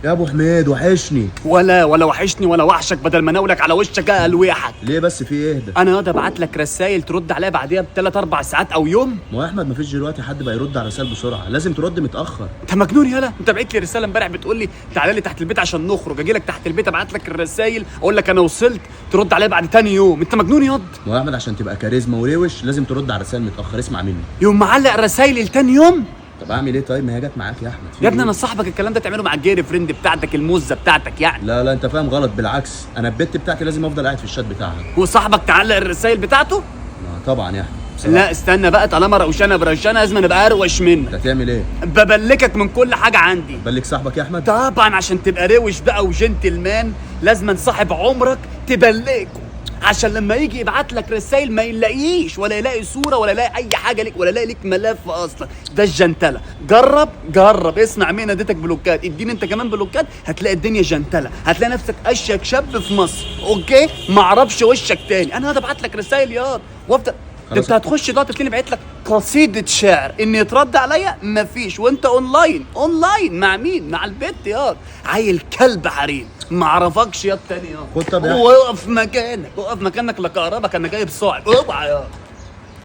يا ابو حميد وحشني. ولا وحشني ولا وحشك، بدل ما ناولك على وشك الويحك. ليه بس في ايه ده؟ انا ياض ابعت لك رسايل ترد عليها بعديها ب3 4 ساعات او يوم. ما هو يا احمد مفيش دلوقتي حد بقى يرد على رسائل بسرعه، لازم ترد متاخر. انت مجنون يالا؟ انت بعت لي رساله امبارح بتقول لي تعالى لي تحت البيت عشان نخرج، اجي لك تحت البيت ابعت لك الرسايل اقول لك انا وصلت، ترد عليها بعد تاني يوم. انت مجنون ياض؟ ما هو يا احمد عشان تبقى كاريزما وروش لازم ترد على رسائل متاخر، اسمع مني. يوم معلق رسايل لتاني يوم. طب اعمل ايه؟ طيب ما هي جت معاك يا احمد. يا ابني انا صاحبك، الكلام ده تعمله مع الجيري فريند بتاعتك الموزه بتاعتك يعني. لا انت فاهم غلط، بالعكس انا البت بتاعتي لازم افضل قاعد في الشات بتاعها. وصاحبك تعلق الرسايل بتاعته؟ ما طبعا يا احمد بصراحة. لا استنى بقى، طالما روشانه برشانه لازم ابقى اروش منك. انت هتعمل ايه؟ ببلكك من كل حاجه عندي. بلك صاحبك يا احمد؟ طبعا عشان تبقى روش بقى وجنتلمان لازم صاحب عمرك تبلكه، عشان لما يجي يبعت لك رسائل ما يلاقيش ولا يلاقي صوره ولا يلاقي اي حاجه ليك ولا يلاقي ليك ملف اصلا. ده الجنتله. جرب اسمع مين اديتك بلوكات، اديني انت كمان بلوكات هتلاقي الدنيا جنتله، هتلاقي نفسك اشيك شاب في مصر. اوكي معرفش وشك تاني. انا ابعت لك رسائل ياض وافضل. انت هتخش دلوقتي تلاقيني بعت لك قصيده شعر ان يترد عليا مفيش، وانت اونلاين مع مين؟ مع البت ياض، عيل كلب حريم معرفكش ياض تاني ياض. خد طب وقف مكانك لا كهربا كان جايب صاعد. اوعى ياض.